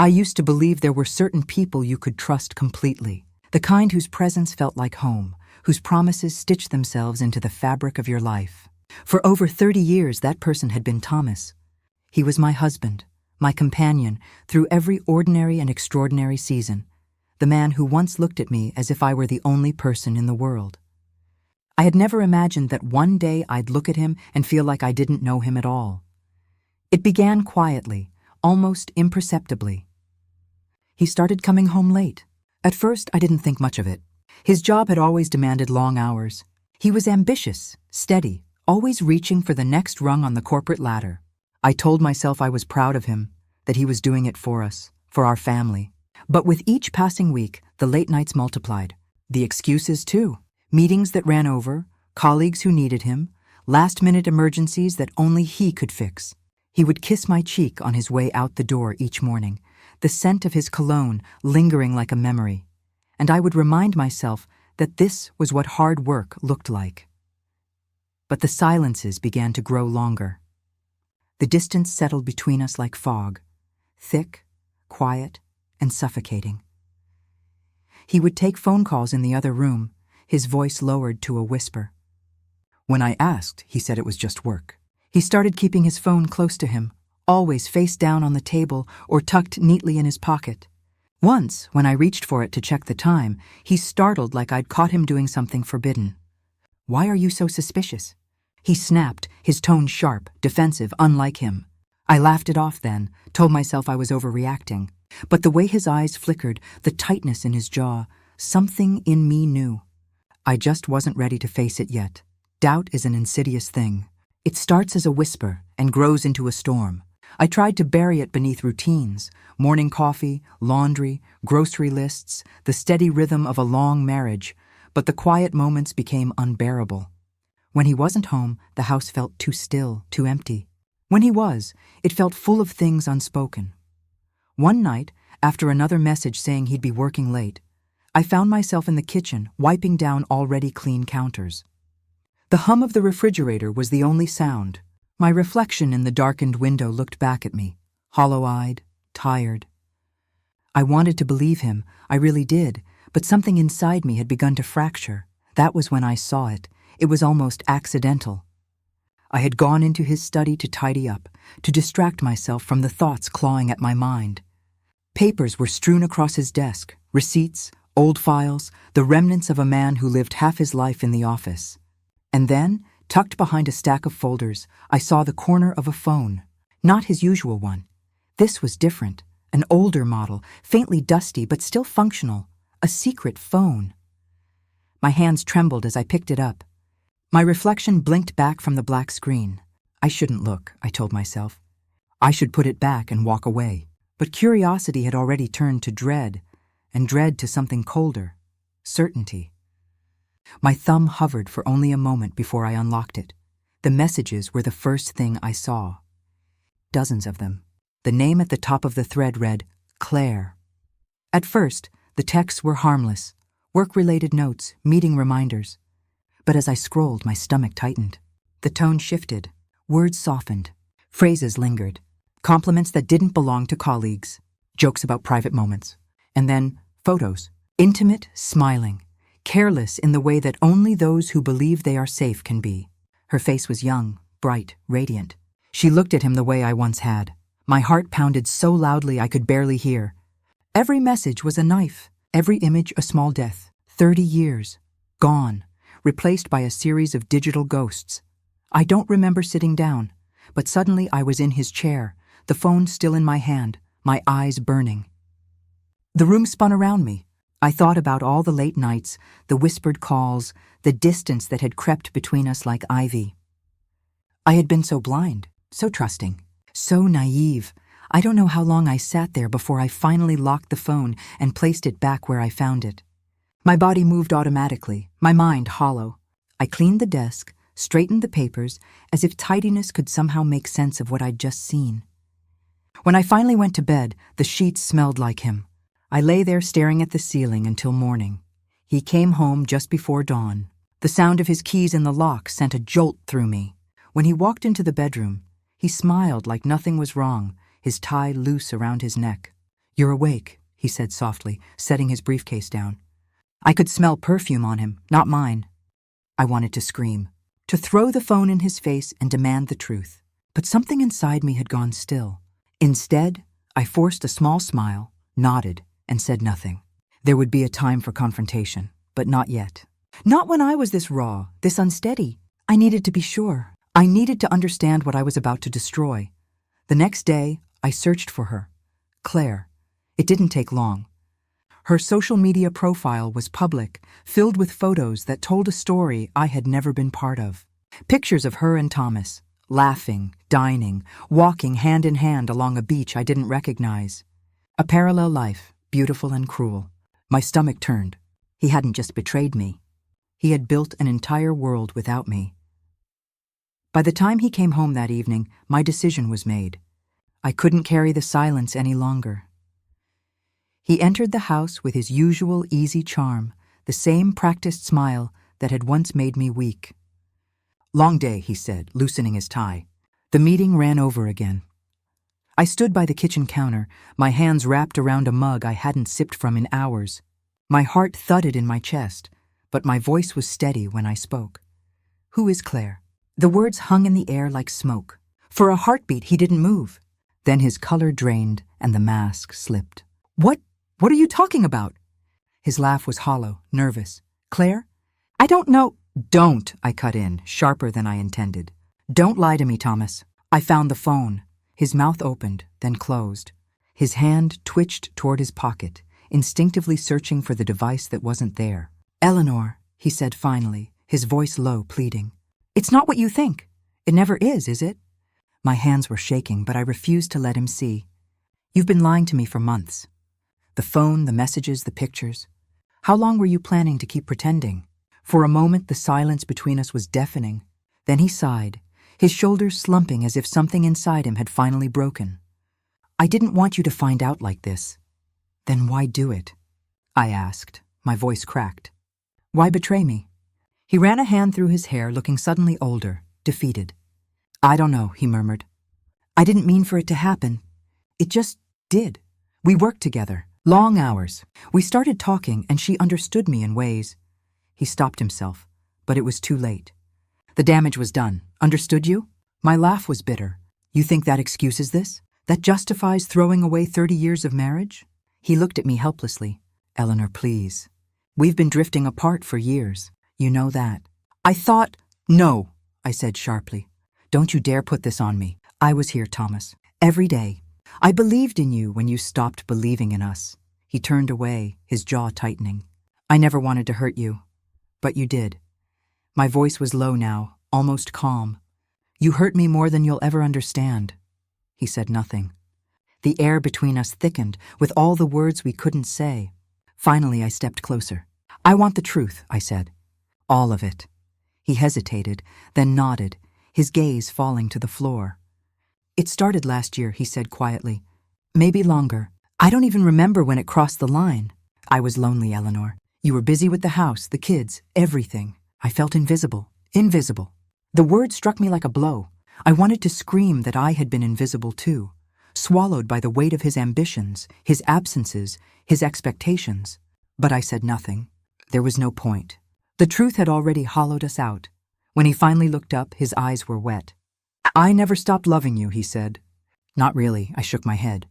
I used to believe there were certain people you could trust completely, the kind whose presence felt like home, whose promises stitched themselves into the fabric of your life. For over 30 years, that person had been Thomas. He was my husband, my companion through every ordinary and extraordinary season, the man who once looked at me as if I were the only person in the world. I had never imagined that one day I'd look at him and feel like I didn't know him at all. It began quietly, almost imperceptibly. He started coming home late. At first, I didn't think much of it. His job had always demanded long hours. He was ambitious, steady, always reaching for the next rung on the corporate ladder. I told myself I was proud of him, that he was doing it for us, for our family. But with each passing week, the late nights multiplied. The excuses, too. Meetings that ran over, colleagues who needed him, last-minute emergencies that only he could fix. He would kiss my cheek on his way out the door each morning, the scent of his cologne lingering like a memory. And I would remind myself that this was what hard work looked like. But the silences began to grow longer. The distance settled between us like fog, thick, quiet, and suffocating. He would take phone calls in the other room, his voice lowered to a whisper. When I asked, he said it was just work. He started keeping his phone close to him, always face down on the table or tucked neatly in his pocket. Once, when I reached for it to check the time, he startled like I'd caught him doing something forbidden. "Why are you so suspicious?" He snapped, his tone sharp, defensive, unlike him. I laughed it off then, told myself I was overreacting. But the way his eyes flickered, the tightness in his jaw, something in me knew. I just wasn't ready to face it yet. Doubt is an insidious thing. It starts as a whisper and grows into a storm. I tried to bury it beneath routines, morning coffee, laundry, grocery lists, the steady rhythm of a long marriage, but the quiet moments became unbearable. When he wasn't home, the house felt too still, too empty. When he was, it felt full of things unspoken. One night, after another message saying he'd be working late, I found myself in the kitchen, wiping down already clean counters. The hum of the refrigerator was the only sound. My reflection in the darkened window looked back at me, hollow-eyed, tired. I wanted to believe him, I really did, but something inside me had begun to fracture. That was when I saw it. It was almost accidental. I had gone into his study to tidy up, to distract myself from the thoughts clawing at my mind. Papers were strewn across his desk, receipts, old files, the remnants of a man who lived half his life in the office. And then, tucked behind a stack of folders, I saw the corner of a phone. Not his usual one. This was different, an older model, faintly dusty but still functional, a secret phone. My hands trembled as I picked it up. My reflection blinked back from the black screen. I shouldn't look, I told myself. I should put it back and walk away. But curiosity had already turned to dread, and dread to something colder, certainty. My thumb hovered for only a moment before I unlocked it. The messages were the first thing I saw. Dozens of them. The name at the top of the thread read, Claire. At first, the texts were harmless, work-related notes, meeting reminders. But as I scrolled, my stomach tightened. The tone shifted, words softened, phrases lingered, compliments that didn't belong to colleagues, jokes about private moments, and then photos, intimate, smiling, careless in the way that only those who believe they are safe can be. Her face was young, bright, radiant. She looked at him the way I once had. My heart pounded so loudly I could barely hear. Every message was a knife, every image a small death. 30 years, gone, replaced by a series of digital ghosts. I don't remember sitting down, but suddenly I was in his chair, the phone still in my hand, my eyes burning. The room spun around me. I thought about all the late nights, the whispered calls, the distance that had crept between us like ivy. I had been so blind, so trusting, so naive. I don't know how long I sat there before I finally locked the phone and placed it back where I found it. My body moved automatically, my mind hollow. I cleaned the desk, straightened the papers, as if tidiness could somehow make sense of what I'd just seen. When I finally went to bed, the sheets smelled like him. I lay there staring at the ceiling until morning. He came home just before dawn. The sound of his keys in the lock sent a jolt through me. When he walked into the bedroom, he smiled like nothing was wrong, his tie loose around his neck. "You're awake," he said softly, setting his briefcase down. I could smell perfume on him, not mine. I wanted to scream, to throw the phone in his face and demand the truth. But something inside me had gone still. Instead, I forced a small smile, nodded, and said nothing. There would be a time for confrontation, but not yet. Not when I was this raw, this unsteady. I needed to be sure. I needed to understand what I was about to destroy. The next day, I searched for her. Claire. It didn't take long. Her social media profile was public, filled with photos that told a story I had never been part of. Pictures of her and Thomas, laughing, dining, walking hand in hand along a beach I didn't recognize. A parallel life, beautiful and cruel. My stomach turned. He hadn't just betrayed me. He had built an entire world without me. By the time he came home that evening, my decision was made. I couldn't carry the silence any longer. He entered the house with his usual easy charm, the same practiced smile that had once made me weak. "Long day," he said, loosening his tie. The meeting ran over again. I stood by the kitchen counter, my hands wrapped around a mug I hadn't sipped from in hours. My heart thudded in my chest, but my voice was steady when I spoke. "Who is Claire?" The words hung in the air like smoke. For a heartbeat, he didn't move. Then his color drained and the mask slipped. What are you talking about?" His laugh was hollow, nervous. "Claire? I don't know." "Don't," I cut in, sharper than I intended. "Don't lie to me, Thomas. I found the phone." His mouth opened, then closed. His hand twitched toward his pocket, instinctively searching for the device that wasn't there. "Eleanor," he said finally, his voice low, pleading. "It's not what you think. It never is it?" My hands were shaking, but I refused to let him see. "You've been lying to me for months. The phone, the messages, the pictures. How long were you planning to keep pretending?" For a moment, the silence between us was deafening. Then he sighed, his shoulders slumping as if something inside him had finally broken. "I didn't want you to find out like this." "Then why do it?" I asked, my voice cracked. "Why betray me?" He ran a hand through his hair, looking suddenly older, defeated. "I don't know," he murmured. "I didn't mean for it to happen. It just did. We worked together. Long hours. We started talking, and she understood me in ways." He stopped himself, but it was too late. "The damage was done. Understood you?" My laugh was bitter. "You think that excuses this? That justifies throwing away 30 years of marriage?" He looked at me helplessly. "Eleanor, please. We've been drifting apart for years. You know that." "I thought—" "No," I said sharply. "Don't you dare put this on me. I was here, Thomas. Every day. I believed in you when you stopped believing in us." He turned away, his jaw tightening. "I never wanted to hurt you, but you did." My voice was low now, almost calm. "You hurt me more than you'll ever understand." He said nothing. The air between us thickened with all the words we couldn't say. Finally, I stepped closer. "I want the truth," I said. "All of it." He hesitated, then nodded, his gaze falling to the floor. "It started last year," he said quietly. "Maybe longer. I don't even remember when it crossed the line. I was lonely, Eleanor. You were busy with the house, the kids, everything. I felt invisible. Invisible." The word struck me like a blow. I wanted to scream that I had been invisible too, swallowed by the weight of his ambitions, his absences, his expectations. But I said nothing. There was no point. The truth had already hollowed us out. When he finally looked up, his eyes were wet. "I never stopped loving you," he said. "Not really," I shook my head.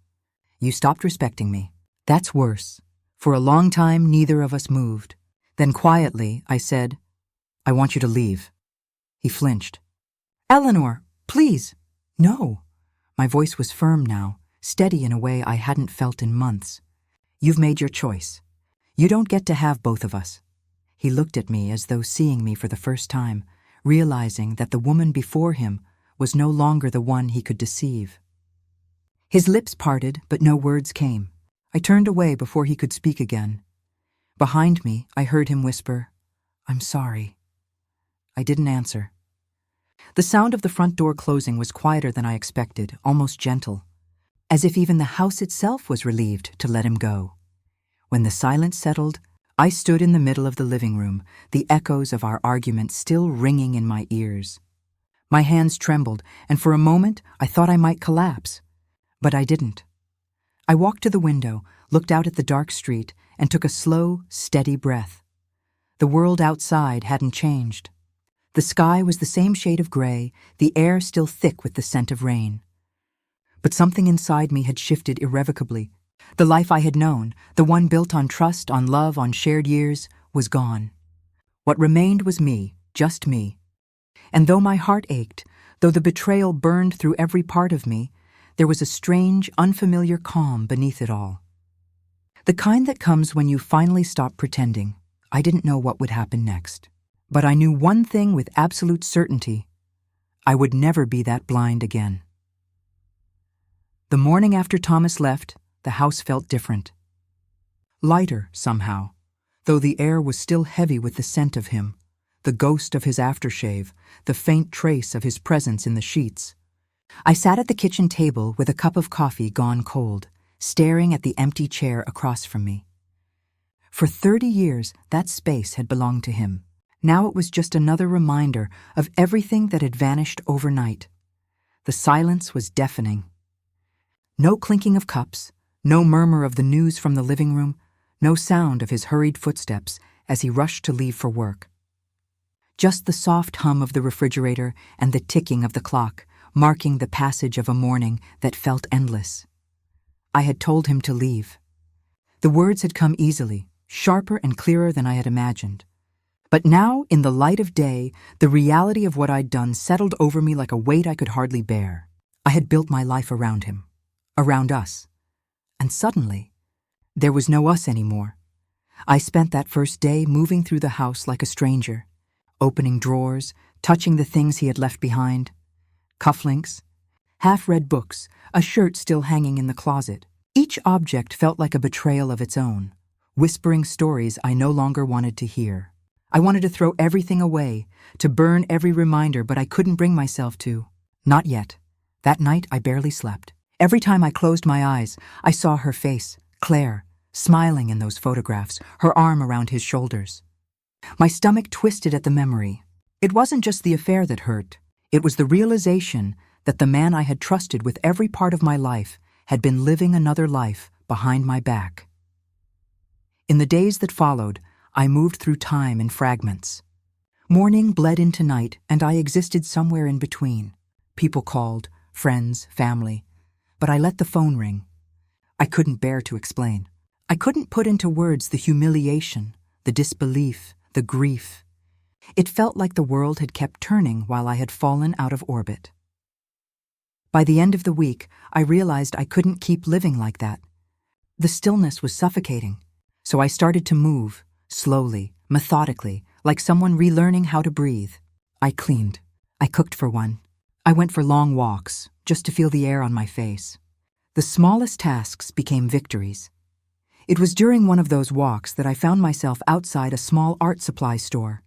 "You stopped respecting me. That's worse." For a long time, neither of us moved. Then quietly, I said, "I want you to leave." He flinched. "Eleanor, please." "No." My voice was firm now, steady in a way I hadn't felt in months. "You've made your choice. You don't get to have both of us." He looked at me as though seeing me for the first time, realizing that the woman before him was no longer the one he could deceive. His lips parted, but no words came. I turned away before he could speak again. Behind me, I heard him whisper, "I'm sorry." I didn't answer. The sound of the front door closing was quieter than I expected, almost gentle, as if even the house itself was relieved to let him go. When the silence settled, I stood in the middle of the living room, the echoes of our argument still ringing in my ears. My hands trembled, and for a moment I thought I might collapse. But I didn't. I walked to the window, looked out at the dark street, and took a slow, steady breath. The world outside hadn't changed. The sky was the same shade of gray, the air still thick with the scent of rain. But something inside me had shifted irrevocably. The life I had known, the one built on trust, on love, on shared years, was gone. What remained was me, just me. And though my heart ached, though the betrayal burned through every part of me, there was a strange, unfamiliar calm beneath it all. The kind that comes when you finally stop pretending. I didn't know what would happen next. But I knew one thing with absolute certainty. I would never be that blind again. The morning after Thomas left, the house felt different. Lighter, somehow, though the air was still heavy with the scent of him, the ghost of his aftershave, the faint trace of his presence in the sheets. I sat at the kitchen table with a cup of coffee gone cold, staring at the empty chair across from me. For 30 years, that space had belonged to him. Now it was just another reminder of everything that had vanished overnight. The silence was deafening. No clinking of cups, no murmur of the news from the living room, no sound of his hurried footsteps as he rushed to leave for work. Just the soft hum of the refrigerator and the ticking of the clock, marking the passage of a morning that felt endless. I had told him to leave. The words had come easily, sharper and clearer than I had imagined. But now, in the light of day, the reality of what I'd done settled over me like a weight I could hardly bear. I had built my life around him, around us. And suddenly, there was no us anymore. I spent that first day moving through the house like a stranger, opening drawers, touching the things he had left behind. Cufflinks, half-read books, a shirt still hanging in the closet. Each object felt like a betrayal of its own, whispering stories I no longer wanted to hear. I wanted to throw everything away, to burn every reminder, but I couldn't bring myself to. Not yet. That night, I barely slept. Every time I closed my eyes, I saw her face, Claire, smiling in those photographs, her arm around his shoulders. My stomach twisted at the memory. It wasn't just the affair that hurt. It was the realization that the man I had trusted with every part of my life had been living another life behind my back. In the days that followed, I moved through time in fragments. Morning bled into night, and I existed somewhere in between. People called, friends, family. But I let the phone ring. I couldn't bear to explain. I couldn't put into words the humiliation, the disbelief, the grief. It felt like the world had kept turning while I had fallen out of orbit. By the end of the week, I realized I couldn't keep living like that. The stillness was suffocating, so I started to move, slowly, methodically, like someone relearning how to breathe. I cleaned. I cooked for one. I went for long walks, just to feel the air on my face. The smallest tasks became victories. It was during one of those walks that I found myself outside a small art supply store.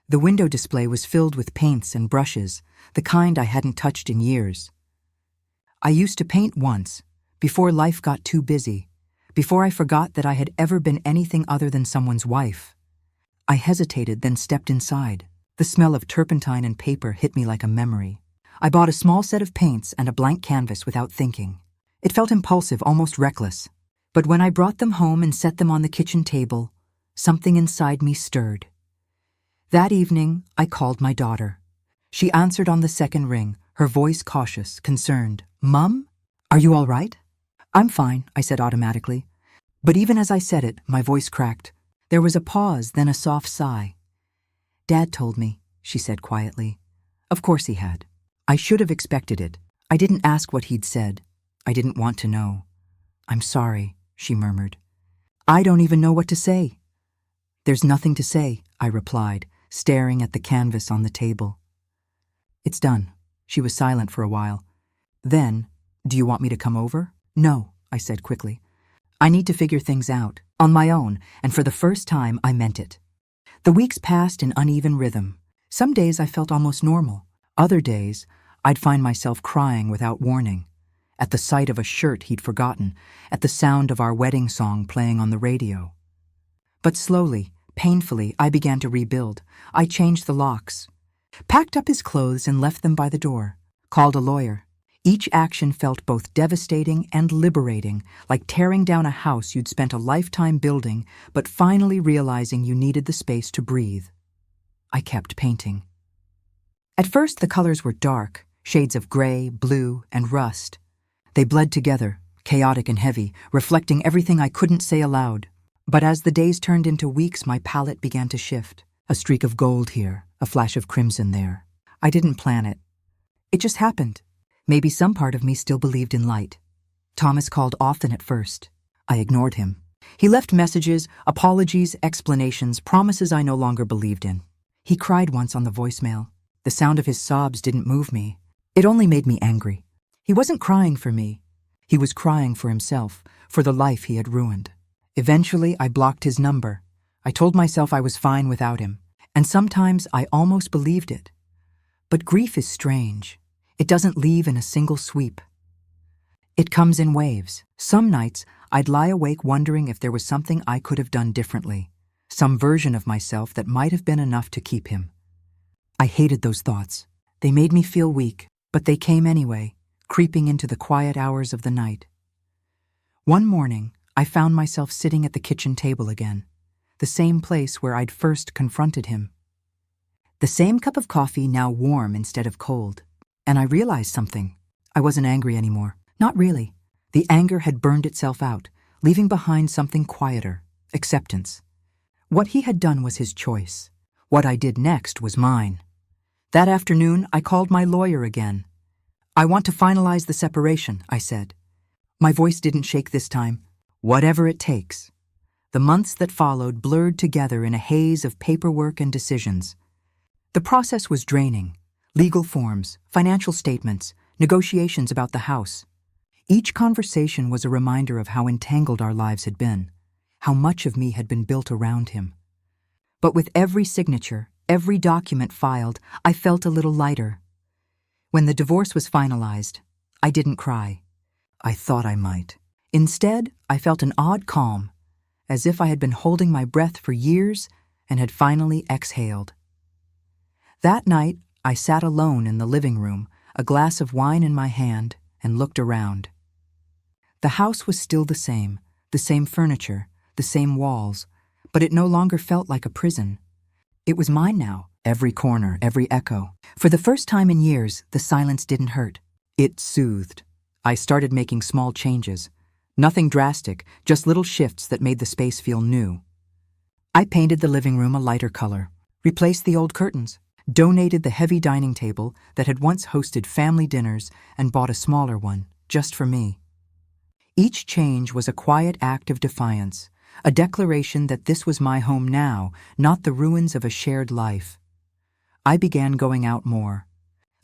The window display was filled with paints and brushes, the kind I hadn't touched in years. I used to paint once, before life got too busy, before I forgot that I had ever been anything other than someone's wife. I hesitated, then stepped inside. The smell of turpentine and paper hit me like a memory. I bought a small set of paints and a blank canvas without thinking. It felt impulsive, almost reckless. But when I brought them home and set them on the kitchen table, something inside me stirred. That evening, I called my daughter. She answered on the second ring, her voice cautious, concerned. "Mum, are you all right?" "I'm fine," I said automatically. But even as I said it, my voice cracked. There was a pause, then a soft sigh. "Dad told me," she said quietly. Of course he had. I should have expected it. I didn't ask what he'd said. I didn't want to know. "I'm sorry," she murmured. "I don't even know what to say." "There's nothing to say," I replied, staring at the canvas on the table. "It's done." She was silent for a while. Then, "Do you want me to come over?" "No," I said quickly. "I need to figure things out, on my own," and for the first time I meant it. The weeks passed in uneven rhythm. Some days I felt almost normal. Other days, I'd find myself crying without warning, at the sight of a shirt he'd forgotten, at the sound of our wedding song playing on the radio. But slowly, painfully, I began to rebuild. I changed the locks, packed up his clothes and left them by the door, called a lawyer. Each action felt both devastating and liberating, like tearing down a house you'd spent a lifetime building, but finally realizing you needed the space to breathe. I kept painting. At first, the colors were dark, shades of gray, blue, and rust. They bled together, chaotic and heavy, reflecting everything I couldn't say aloud. But as the days turned into weeks, my palette began to shift. A streak of gold here, a flash of crimson there. I didn't plan it. It just happened. Maybe some part of me still believed in light. Thomas called often at first. I ignored him. He left messages, apologies, explanations, promises I no longer believed in. He cried once on the voicemail. The sound of his sobs didn't move me. It only made me angry. He wasn't crying for me. He was crying for himself, for the life he had ruined. Eventually, I blocked his number. I told myself I was fine without him, and sometimes I almost believed it. But grief is strange. It doesn't leave in a single sweep. It comes in waves. Some nights, I'd lie awake wondering if there was something I could have done differently, some version of myself that might have been enough to keep him. I hated those thoughts. They made me feel weak, but they came anyway, creeping into the quiet hours of the night. One morning, I found myself sitting at the kitchen table again, the same place where I'd first confronted him. The same cup of coffee, now warm instead of cold. And I realized something. I wasn't angry anymore. Not really. The anger had burned itself out, leaving behind something quieter, acceptance. What he had done was his choice. What I did next was mine. That afternoon, I called my lawyer again. "I want to finalize the separation," I said. My voice didn't shake this time. Whatever it takes. The months that followed blurred together in a haze of paperwork and decisions. The process was draining. Legal forms, financial statements, negotiations about the house. Each conversation was a reminder of how entangled our lives had been, how much of me had been built around him. But with every signature, every document filed, I felt a little lighter. When the divorce was finalized, I didn't cry. I thought I might. Instead, I felt an odd calm, as if I had been holding my breath for years and had finally exhaled. That night, I sat alone in the living room, a glass of wine in my hand, and looked around. The house was still the same furniture, the same walls, but it no longer felt like a prison. It was mine now, every corner, every echo. For the first time in years, the silence didn't hurt. It soothed. I started making small changes. Nothing drastic, just little shifts that made the space feel new. I painted the living room a lighter color, replaced the old curtains, donated the heavy dining table that had once hosted family dinners, and bought a smaller one, just for me. Each change was a quiet act of defiance, a declaration that this was my home now, not the ruins of a shared life. I began going out more.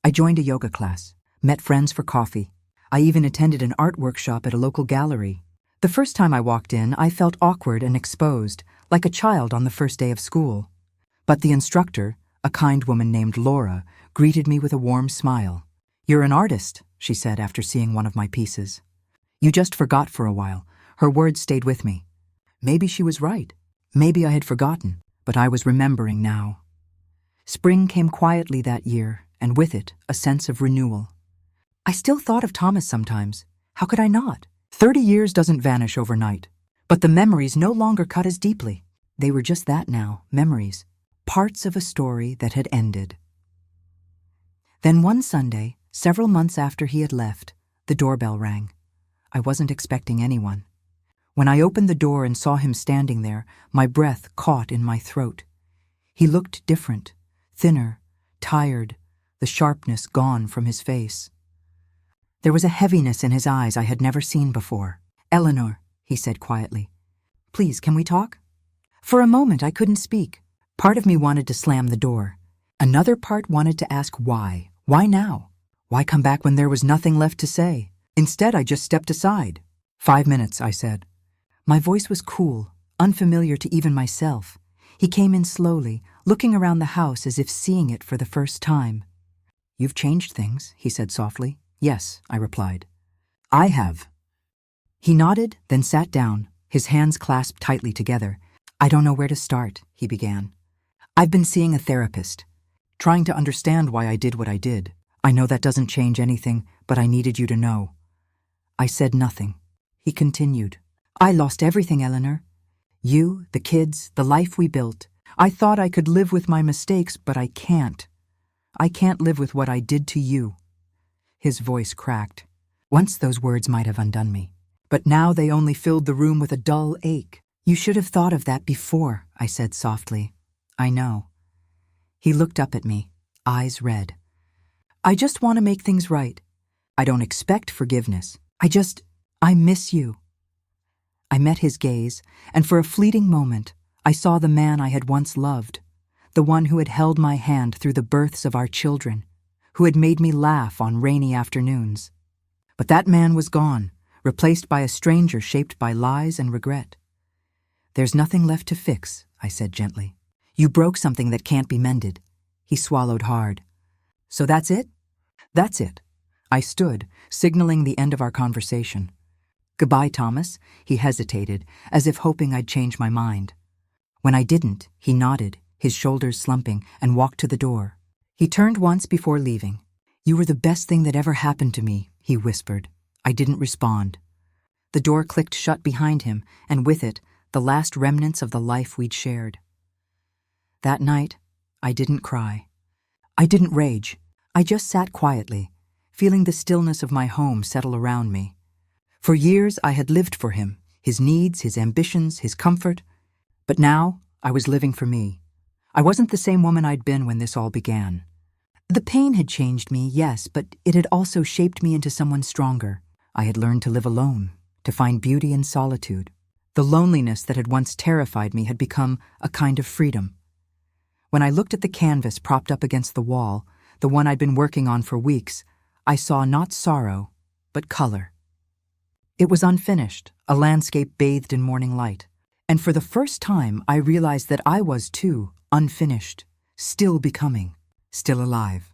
I joined a yoga class, met friends for coffee. I even attended an art workshop at a local gallery. The first time I walked in, I felt awkward and exposed, like a child on the first day of school. But the instructor, a kind woman named Laura, greeted me with a warm smile. "You're an artist," she said after seeing one of my pieces. "You just forgot for a while." Her words stayed with me. Maybe she was right. Maybe I had forgotten, but I was remembering now. Spring came quietly that year, and with it, a sense of renewal. I still thought of Thomas sometimes. How could I not? 30 years doesn't vanish overnight. But the memories no longer cut as deeply. They were just that now, memories. Parts of a story that had ended. Then one Sunday, several months after he had left, the doorbell rang. I wasn't expecting anyone. When I opened the door and saw him standing there, my breath caught in my throat. He looked different, thinner, tired, the sharpness gone from his face. There was a heaviness in his eyes I had never seen before. "Eleanor," he said quietly, "please, can we talk?" For a moment, I couldn't speak. Part of me wanted to slam the door. Another part wanted to ask why. Why now? Why come back when there was nothing left to say? Instead, I just stepped aside. 5 minutes, I said. My voice was cool, unfamiliar to even myself. He came in slowly, looking around the house as if seeing it for the first time. "You've changed things," he said softly. "Yes," I replied. "I have." He nodded, then sat down, his hands clasped tightly together. "I don't know where to start," he began. "I've been seeing a therapist, trying to understand why I did what I did. I know that doesn't change anything, but I needed you to know. I said nothing. He continued. I lost everything, Eleanor. You, the kids, the life we built. I thought I could live with my mistakes, but I can't. I can't live with what I did to you. His voice cracked. Once those words might have undone me, but now they only filled the room with a dull ache. You should have thought of that before, I said softly. I know. He looked up at me, eyes red. I just want to make things right. I don't expect forgiveness. I miss you. I met his gaze, and for a fleeting moment, I saw the man I had once loved, the one who had held my hand through the births of our children, who had made me laugh on rainy afternoons. But that man was gone, replaced by a stranger shaped by lies and regret. There's nothing left to fix, I said gently. You broke something that can't be mended. He swallowed hard. So that's it? That's it. I stood, signaling the end of our conversation. Goodbye, Thomas, he hesitated, as if hoping I'd change my mind. When I didn't, he nodded, his shoulders slumping, and walked to the door. He turned once before leaving. You were the best thing that ever happened to me, he whispered. I didn't respond. The door clicked shut behind him, and with it, the last remnants of the life we'd shared. That night, I didn't cry. I didn't rage. I just sat quietly, feeling the stillness of my home settle around me. For years, I had lived for him, his needs, his ambitions, his comfort. But now, I was living for me. I wasn't the same woman I'd been when this all began. The pain had changed me, yes, but it had also shaped me into someone stronger. I had learned to live alone, to find beauty in solitude. The loneliness that had once terrified me had become a kind of freedom. When I looked at the canvas propped up against the wall, the one I'd been working on for weeks, I saw not sorrow, but color. It was unfinished, a landscape bathed in morning light. And for the first time, I realized that I was, too, unfinished, still becoming, still alive.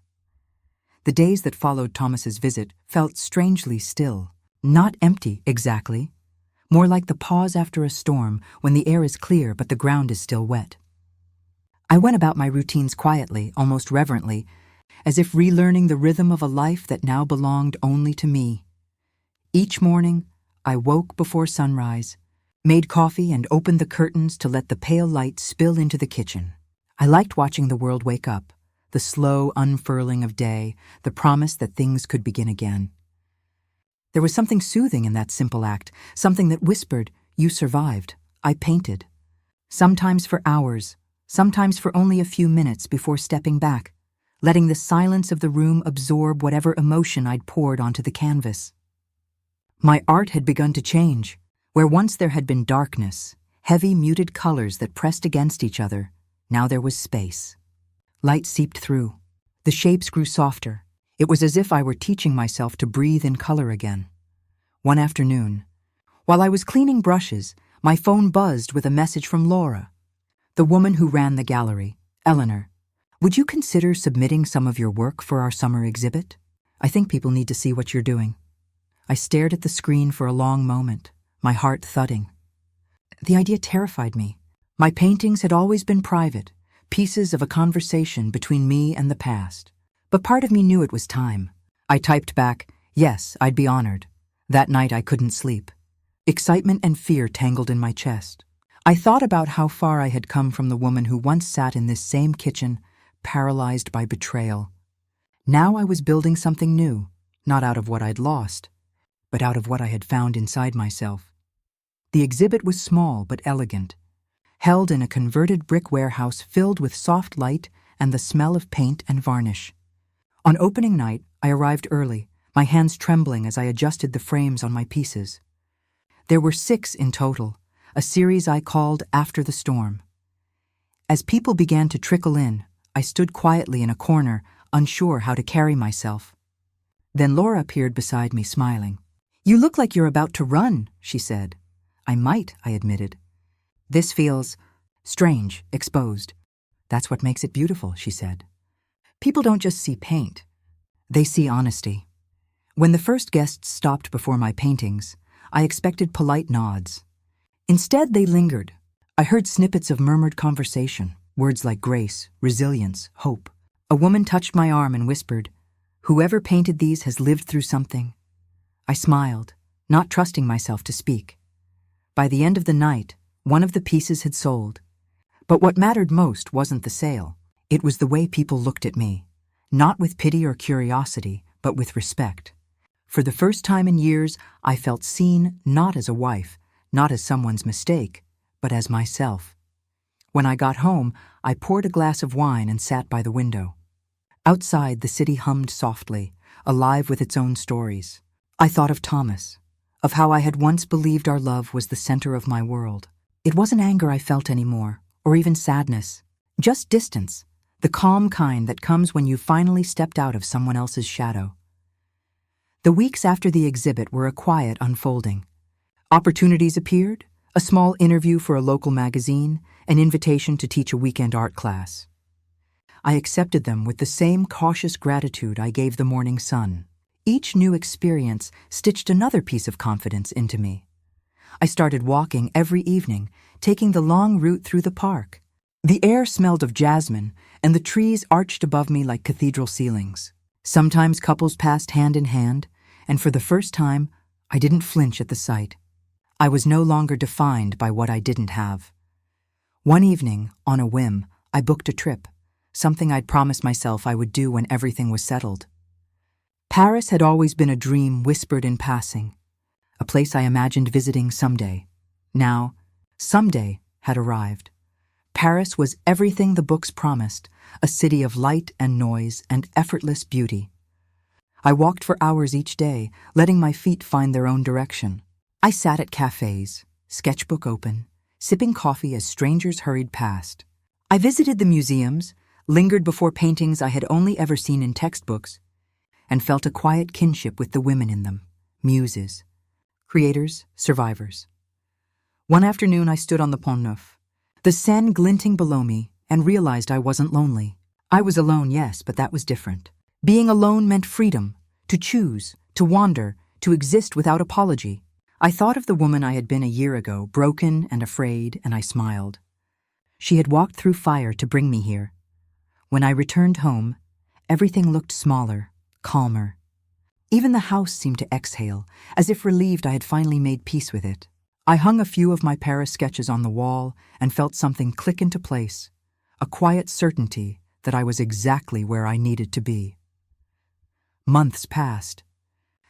The days that followed Thomas's visit felt strangely still, not empty exactly, more like the pause after a storm when the air is clear but the ground is still wet. I went about my routines quietly, almost reverently, as if relearning the rhythm of a life that now belonged only to me. Each morning, I woke before sunrise, made coffee and opened the curtains to let the pale light spill into the kitchen. I liked watching the world wake up, the slow unfurling of day, the promise that things could begin again. There was something soothing in that simple act, something that whispered, "You survived." I painted. Sometimes for hours, sometimes for only a few minutes before stepping back, letting the silence of the room absorb whatever emotion I'd poured onto the canvas. My art had begun to change. Where once there had been darkness, heavy muted colors that pressed against each other, now there was space. Light seeped through. The shapes grew softer. It was as if I were teaching myself to breathe in color again. One afternoon, while I was cleaning brushes, my phone buzzed with a message from Laura, the woman who ran the gallery. Eleanor, would you consider submitting some of your work for our summer exhibit? I think people need to see what you're doing. I stared at the screen for a long moment, my heart thudding. The idea terrified me. My paintings had always been private, pieces of a conversation between me and the past. But part of me knew it was time. I typed back, yes, I'd be honored. That night I couldn't sleep. Excitement and fear tangled in my chest. I thought about how far I had come from the woman who once sat in this same kitchen, paralyzed by betrayal. Now I was building something new, not out of what I'd lost, but out of what I had found inside myself. The exhibit was small but elegant, held in a converted brick warehouse filled with soft light and the smell of paint and varnish. On opening night, I arrived early, my hands trembling as I adjusted the frames on my pieces. There were 6 in total, a series I called After the Storm. As people began to trickle in, I stood quietly in a corner, unsure how to carry myself. Then Laura appeared beside me, smiling. "You look like you're about to run," she said. "I might," I admitted. "This feels strange, exposed." "That's what makes it beautiful," she said. "People don't just see paint. They see honesty." When the first guests stopped before my paintings, I expected polite nods. Instead, they lingered. I heard snippets of murmured conversation, words like grace, resilience, hope. A woman touched my arm and whispered, Whoever painted these has lived through something. I smiled, not trusting myself to speak. By the end of the night, one of the pieces had sold. But what mattered most wasn't the sale. It was the way people looked at me, not with pity or curiosity, but with respect. For the first time in years, I felt seen not as a wife, not as someone's mistake, but as myself. When I got home, I poured a glass of wine and sat by the window. Outside, the city hummed softly, alive with its own stories. I thought of Thomas, of how I had once believed our love was the center of my world. It wasn't anger I felt anymore, or even sadness, just distance, the calm kind that comes when you finally stepped out of someone else's shadow. The weeks after the exhibit were a quiet unfolding. Opportunities appeared, a small interview for a local magazine, an invitation to teach a weekend art class. I accepted them with the same cautious gratitude I gave the morning sun. Each new experience stitched another piece of confidence into me. I started walking every evening, taking the long route through the park. The air smelled of jasmine, and the trees arched above me like cathedral ceilings. Sometimes couples passed hand in hand, and for the first time, I didn't flinch at the sight. I was no longer defined by what I didn't have. One evening, on a whim, I booked a trip, something I'd promised myself I would do when everything was settled. Paris had always been a dream whispered in passing, a place I imagined visiting someday. Now, someday had arrived. Paris was everything the books promised, a city of light and noise and effortless beauty. I walked for hours each day, letting my feet find their own direction. I sat at cafes, sketchbook open, sipping coffee as strangers hurried past. I visited the museums, lingered before paintings I had only ever seen in textbooks, and felt a quiet kinship with the women in them, muses, creators, survivors. One afternoon I stood on the Pont Neuf, the Seine glinting below me, and realized I wasn't lonely. I was alone, yes, but that was different. Being alone meant freedom, to choose, to wander, to exist without apology. I thought of the woman I had been a year ago, broken and afraid, and I smiled. She had walked through fire to bring me here. When I returned home, everything looked smaller, calmer. Even the house seemed to exhale, as if relieved I had finally made peace with it. I hung a few of my Paris sketches on the wall and felt something click into place, a quiet certainty that I was exactly where I needed to be. Months passed.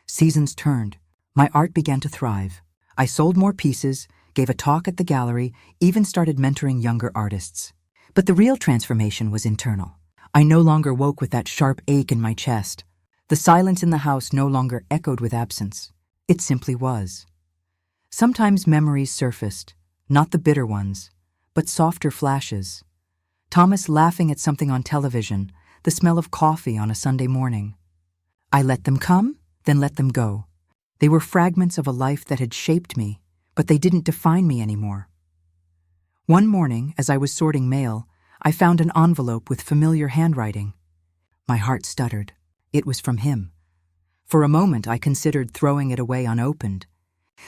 Seasons turned. My art began to thrive. I sold more pieces, gave a talk at the gallery, even started mentoring younger artists. But the real transformation was internal. I no longer woke with that sharp ache in my chest. The silence in the house no longer echoed with absence. It simply was. Sometimes memories surfaced, not the bitter ones, but softer flashes. Thomas laughing at something on television, the smell of coffee on a Sunday morning. I let them come, then let them go. They were fragments of a life that had shaped me, but they didn't define me anymore. One morning, as I was sorting mail, I found an envelope with familiar handwriting. My heart stuttered. It was from him. For a moment, I considered throwing it away unopened.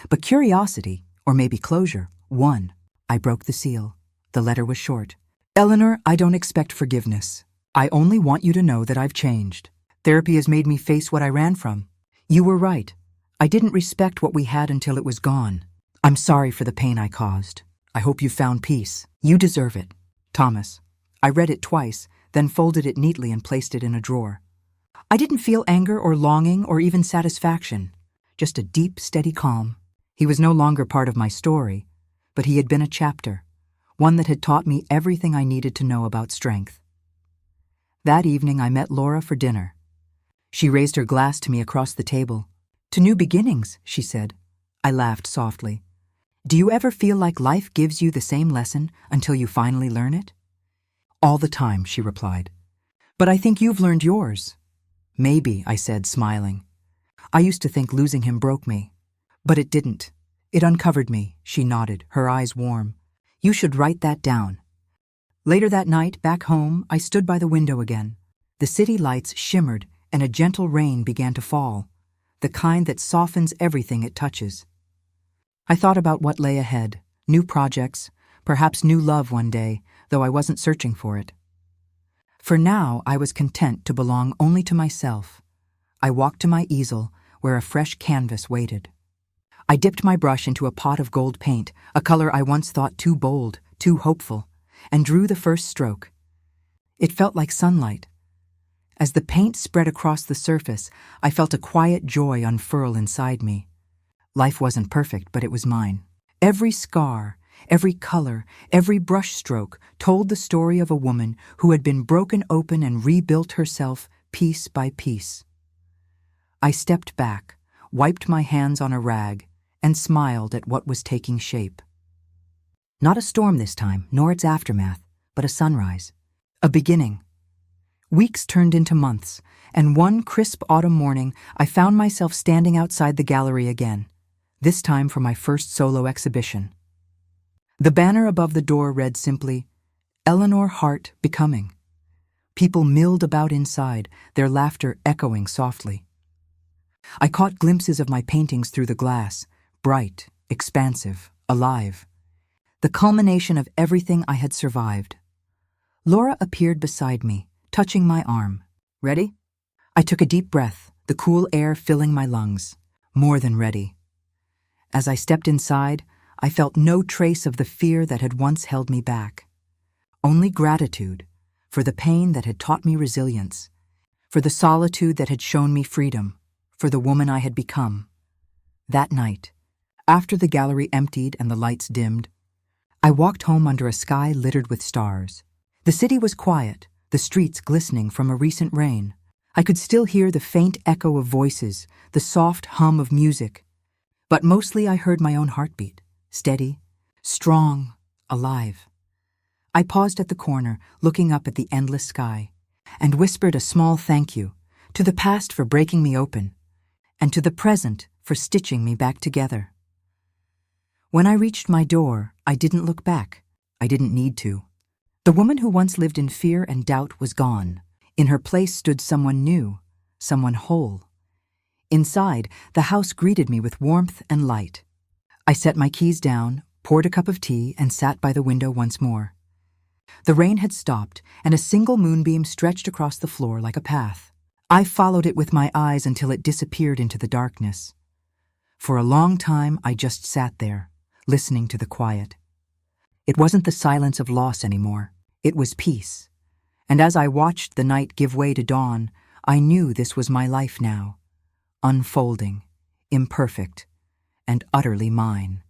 But curiosity, or maybe closure, won. I broke the seal. The letter was short. Eleanor, I don't expect forgiveness. I only want you to know that I've changed. Therapy has made me face what I ran from. You were right. I didn't respect what we had until it was gone. I'm sorry for the pain I caused. I hope you found peace. You deserve it. Thomas. I read it twice, then folded it neatly and placed it in a drawer. I didn't feel anger or longing or even satisfaction, just a deep, steady calm. He was no longer part of my story, but he had been a chapter, one that had taught me everything I needed to know about strength. That evening I met Laura for dinner. She raised her glass to me across the table. To new beginnings, she said. I laughed softly. Do you ever feel like life gives you the same lesson until you finally learn it? All the time, she replied. But I think you've learned yours. Maybe, I said, smiling. I used to think losing him broke me. But it didn't. It uncovered me, she nodded, her eyes warm. You should write that down. Later that night, back home, I stood by the window again. The city lights shimmered and a gentle rain began to fall, the kind that softens everything it touches. I thought about what lay ahead, new projects, perhaps new love one day, though I wasn't searching for it. For now, I was content to belong only to myself, I walked to my easel, where a fresh canvas waited. I dipped my brush into a pot of gold paint, a color I once thought too bold, too hopeful, and drew the first stroke. It felt like sunlight. As the paint spread across the surface, I felt a quiet joy unfurl inside me. Life wasn't perfect, but it was mine. Every scar, every color, every brush stroke told the story of a woman who had been broken open and rebuilt herself piece by piece. I stepped back, wiped my hands on a rag, and smiled at what was taking shape. Not a storm this time, nor its aftermath, but a sunrise. A beginning. Weeks turned into months, and one crisp autumn morning I found myself standing outside the gallery again, this time for my first solo exhibition. The banner above the door read simply, "Eleanor Hart Becoming." People milled about inside, their laughter echoing softly. I caught glimpses of my paintings through the glass, bright, expansive, alive. The culmination of everything I had survived. Laura appeared beside me, touching my arm. "Ready?" I took a deep breath, the cool air filling my lungs. More than ready. As I stepped inside, I felt no trace of the fear that had once held me back. Only gratitude for the pain that had taught me resilience, for the solitude that had shown me freedom, for the woman I had become. That night, after the gallery emptied and the lights dimmed, I walked home under a sky littered with stars. The city was quiet, the streets glistening from a recent rain. I could still hear the faint echo of voices, the soft hum of music. But mostly I heard my own heartbeat, steady, strong, alive. I paused at the corner, looking up at the endless sky, and whispered a small thank you to the past for breaking me open, and to the present for stitching me back together. When I reached my door, I didn't look back. I didn't need to. The woman who once lived in fear and doubt was gone. In her place stood someone new, someone whole. Inside, the house greeted me with warmth and light. I set my keys down, poured a cup of tea, and sat by the window once more. The rain had stopped, and a single moonbeam stretched across the floor like a path. I followed it with my eyes until it disappeared into the darkness. For a long time, I just sat there, listening to the quiet. It wasn't the silence of loss anymore. It was peace. And as I watched the night give way to dawn, I knew this was my life now, unfolding, imperfect, and utterly mine.